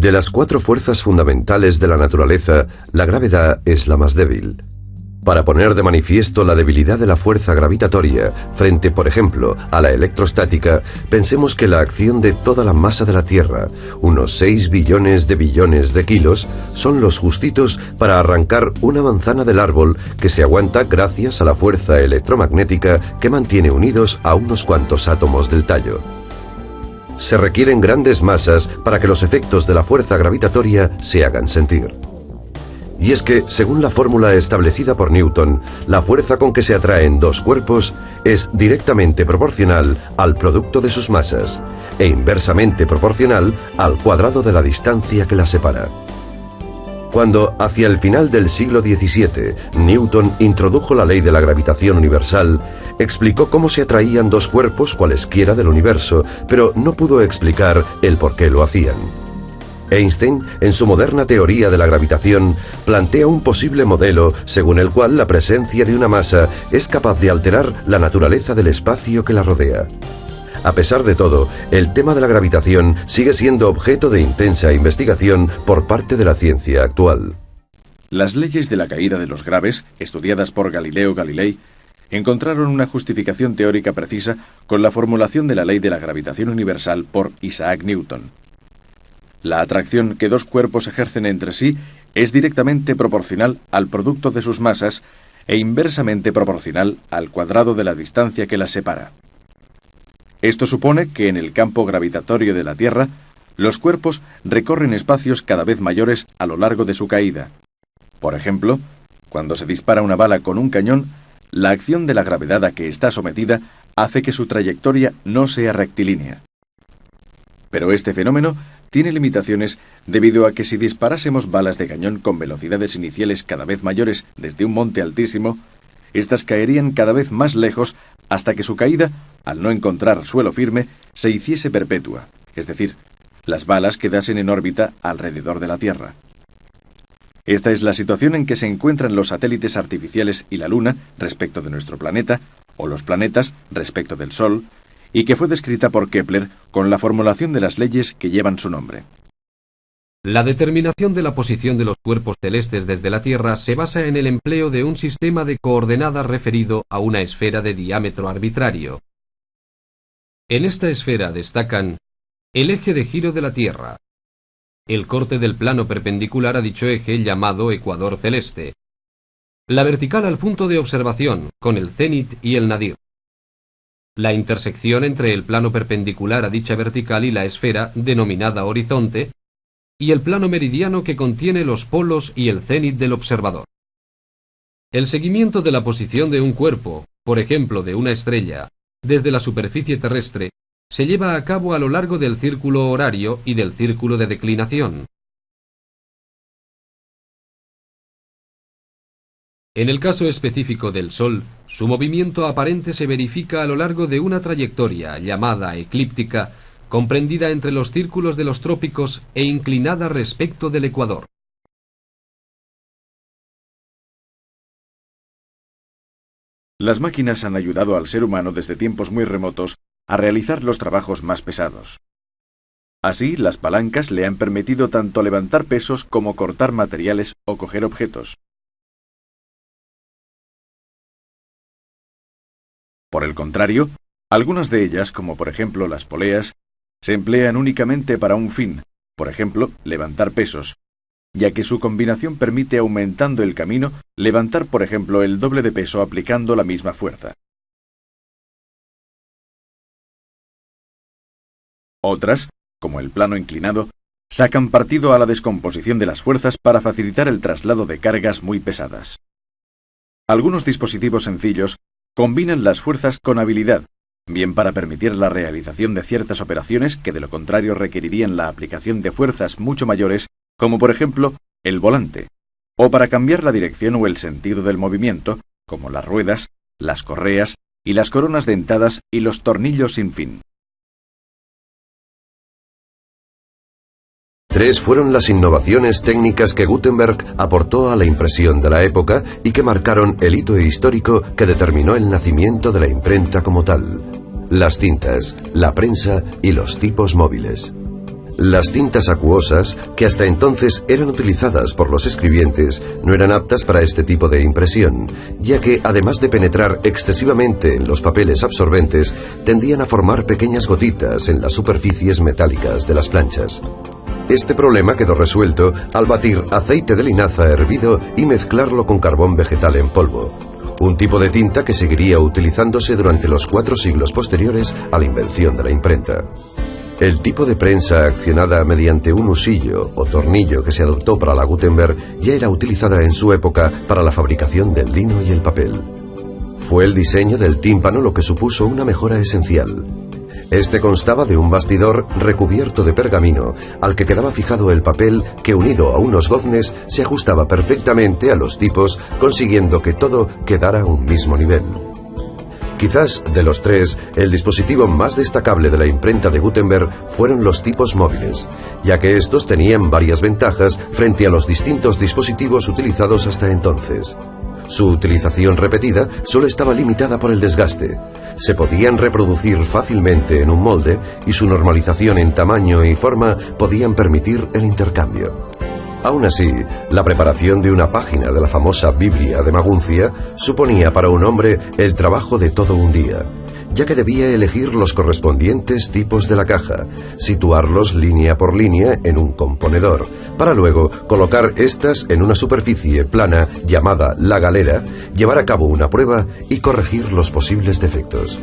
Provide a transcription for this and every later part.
De las 4 fuerzas fundamentales de la naturaleza, la gravedad es la más débil. Para poner de manifiesto la debilidad de la fuerza gravitatoria frente, por ejemplo, a la electrostática, pensemos que la acción de toda la masa de la Tierra, unos 6 billones de kilos, son los justitos para arrancar una manzana del árbol que se aguanta gracias a la fuerza electromagnética que mantiene unidos a unos cuantos átomos del tallo. Se requieren grandes masas para que los efectos de la fuerza gravitatoria se hagan sentir. Y es que, según la fórmula establecida por Newton, la fuerza con que se atraen 2 cuerpos es directamente proporcional al producto de sus masas e inversamente proporcional al cuadrado de la distancia que las separa. Cuando, hacia el final del siglo XVII, Newton introdujo la ley de la gravitación universal, explicó cómo se atraían 2 cuerpos cualesquiera del universo, pero no pudo explicar el por qué lo hacían. Einstein, en su moderna teoría de la gravitación, plantea un posible modelo según el cual la presencia de una masa es capaz de alterar la naturaleza del espacio que la rodea. A pesar de todo, el tema de la gravitación sigue siendo objeto de intensa investigación por parte de la ciencia actual. Las leyes de la caída de los graves, estudiadas por Galileo Galilei, encontraron una justificación teórica precisa con la formulación de la ley de la gravitación universal por Isaac Newton. La atracción que 2 cuerpos ejercen entre sí es directamente proporcional al producto de sus masas e inversamente proporcional al cuadrado de la distancia que las separa. Esto supone que en el campo gravitatorio de la Tierra, los cuerpos recorren espacios cada vez mayores a lo largo de su caída. Por ejemplo, cuando se dispara una bala con un cañón, la acción de la gravedad a que está sometida hace que su trayectoria no sea rectilínea. Pero este fenómeno tiene limitaciones debido a que si disparásemos balas de cañón con velocidades iniciales cada vez mayores desde un monte altísimo, estas caerían cada vez más lejos hasta que su caída, al no encontrar suelo firme, se hiciese perpetua, es decir, las balas quedasen en órbita alrededor de la Tierra. Esta es la situación en que se encuentran los satélites artificiales y la Luna respecto de nuestro planeta, o los planetas respecto del Sol, y que fue descrita por Kepler con la formulación de las leyes que llevan su nombre. La determinación de la posición de los cuerpos celestes desde la Tierra se basa en el empleo de un sistema de coordenadas referido a una esfera de diámetro arbitrario. En esta esfera destacan el eje de giro de la Tierra, el corte del plano perpendicular a dicho eje llamado ecuador celeste, la vertical al punto de observación con el cénit y el nadir, la intersección entre el plano perpendicular a dicha vertical y la esfera denominada horizonte, y el plano meridiano que contiene los polos y el cénit del observador. El seguimiento de la posición de un cuerpo, por ejemplo de una estrella, desde la superficie terrestre, se lleva a cabo a lo largo del círculo horario y del círculo de declinación. En el caso específico del Sol, su movimiento aparente se verifica a lo largo de una trayectoria llamada eclíptica, comprendida entre los círculos de los trópicos e inclinada respecto del ecuador. Las máquinas han ayudado al ser humano desde tiempos muy remotos a realizar los trabajos más pesados. Así, las palancas le han permitido tanto levantar pesos como cortar materiales o coger objetos. Por el contrario, algunas de ellas, como por ejemplo las poleas, se emplean únicamente para un fin, por ejemplo, levantar pesos, ya que su combinación permite, aumentando el camino, levantar por ejemplo el doble de peso aplicando la misma fuerza. Otras, como el plano inclinado, sacan partido a la descomposición de las fuerzas para facilitar el traslado de cargas muy pesadas. Algunos dispositivos sencillos combinan las fuerzas con habilidad, bien para permitir la realización de ciertas operaciones que de lo contrario requerirían la aplicación de fuerzas mucho mayores, como por ejemplo el volante, o para cambiar la dirección o el sentido del movimiento, como las ruedas, las correas y las coronas dentadas y los tornillos sin fin. 3 fueron las innovaciones técnicas que Gutenberg aportó a la impresión de la época y que marcaron el hito histórico que determinó el nacimiento de la imprenta como tal: las cintas, la prensa y los tipos móviles. Las tintas acuosas, que hasta entonces eran utilizadas por los escribientes, no eran aptas para este tipo de impresión, ya que, además de penetrar excesivamente en los papeles absorbentes, tendían a formar pequeñas gotitas en las superficies metálicas de las planchas. Este problema quedó resuelto al batir aceite de linaza hervido y mezclarlo con carbón vegetal en polvo, un tipo de tinta que seguiría utilizándose durante los 4 siglos posteriores a la invención de la imprenta. El tipo de prensa accionada mediante un husillo o tornillo que se adoptó para la Gutenberg ya era utilizada en su época para la fabricación del lino y el papel. Fue el diseño del tímpano lo que supuso una mejora esencial. Este constaba de un bastidor recubierto de pergamino al que quedaba fijado el papel que, unido a unos goznes, se ajustaba perfectamente a los tipos, consiguiendo que todo quedara a un mismo nivel. Quizás, de los tres, el dispositivo más destacable de la imprenta de Gutenberg fueron los tipos móviles, ya que estos tenían varias ventajas frente a los distintos dispositivos utilizados hasta entonces. Su utilización repetida solo estaba limitada por el desgaste. Se podían reproducir fácilmente en un molde y su normalización en tamaño y forma podían permitir el intercambio. Aún así, la preparación de una página de la famosa Biblia de Maguncia suponía para un hombre el trabajo de todo un día, ya que debía elegir los correspondientes tipos de la caja, situarlos línea por línea en un componedor, para luego colocar estas en una superficie plana llamada la galera, llevar a cabo una prueba y corregir los posibles defectos.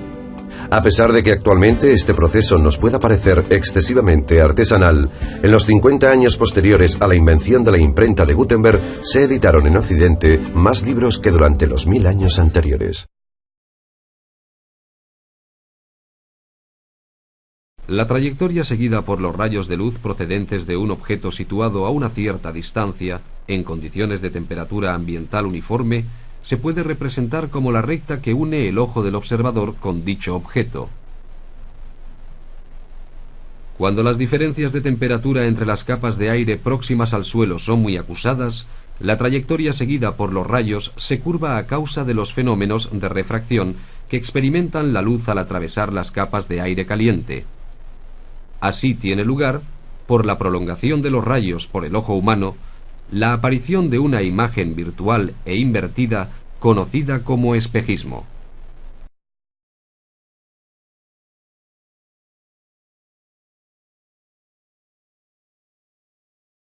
A pesar de que actualmente este proceso nos pueda parecer excesivamente artesanal, en los 50 años posteriores a la invención de la imprenta de Gutenberg se editaron en Occidente más libros que durante los 1000 años anteriores. La trayectoria seguida por los rayos de luz procedentes de un objeto situado a una cierta distancia, en condiciones de temperatura ambiental uniforme, se puede representar como la recta que une el ojo del observador con dicho objeto. Cuando las diferencias de temperatura entre las capas de aire próximas al suelo son muy acusadas, la trayectoria seguida por los rayos se curva a causa de los fenómenos de refracción que experimentan la luz al atravesar las capas de aire caliente. Así tiene lugar, por la prolongación de los rayos por el ojo humano, la aparición de una imagen virtual e invertida conocida como espejismo.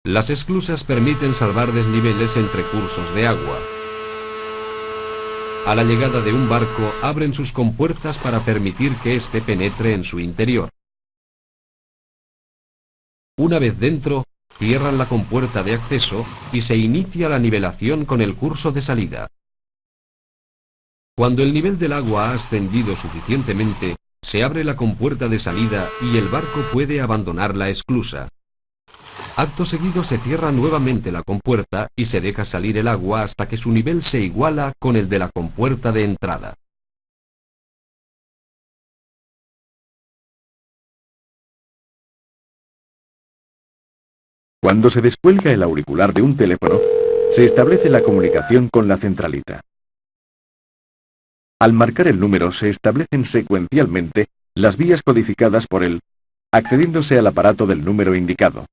Las esclusas permiten salvar desniveles entre cursos de agua. A la llegada de un barco abren sus compuertas para permitir que éste penetre en su interior. Una vez dentro, cierran la compuerta de acceso y se inicia la nivelación con el curso de salida. Cuando el nivel del agua ha ascendido suficientemente, se abre la compuerta de salida y el barco puede abandonar la esclusa. Acto seguido se cierra nuevamente la compuerta y se deja salir el agua hasta que su nivel se iguala con el de la compuerta de entrada. Cuando se descuelga el auricular de un teléfono, se establece la comunicación con la centralita. Al marcar el número se establecen secuencialmente las vías codificadas por él, accediéndose al aparato del número indicado.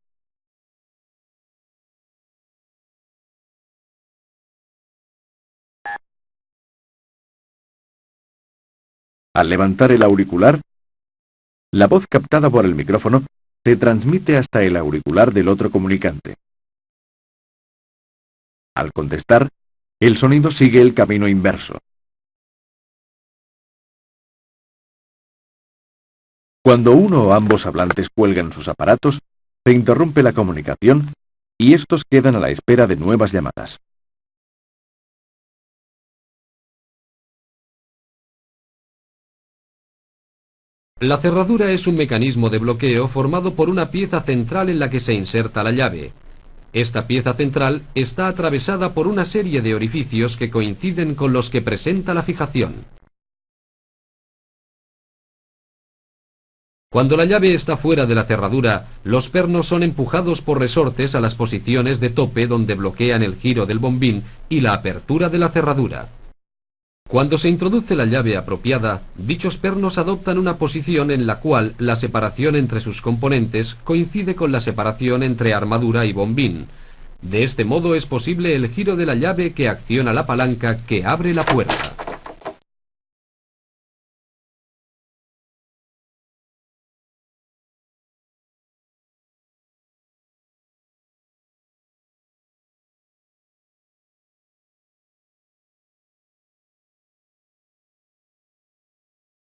Al levantar el auricular, la voz captada por el micrófono se transmite hasta el auricular del otro comunicante. Al contestar, el sonido sigue el camino inverso. Cuando uno o ambos hablantes cuelgan sus aparatos, se interrumpe la comunicación y estos quedan a la espera de nuevas llamadas. La cerradura es un mecanismo de bloqueo formado por una pieza central en la que se inserta la llave. Esta pieza central está atravesada por una serie de orificios que coinciden con los que presenta la fijación. Cuando la llave está fuera de la cerradura, los pernos son empujados por resortes a las posiciones de tope donde bloquean el giro del bombín y la apertura de la cerradura. Cuando se introduce la llave apropiada, dichos pernos adoptan una posición en la cual la separación entre sus componentes coincide con la separación entre armadura y bombín. De este modo es posible el giro de la llave que acciona la palanca que abre la puerta.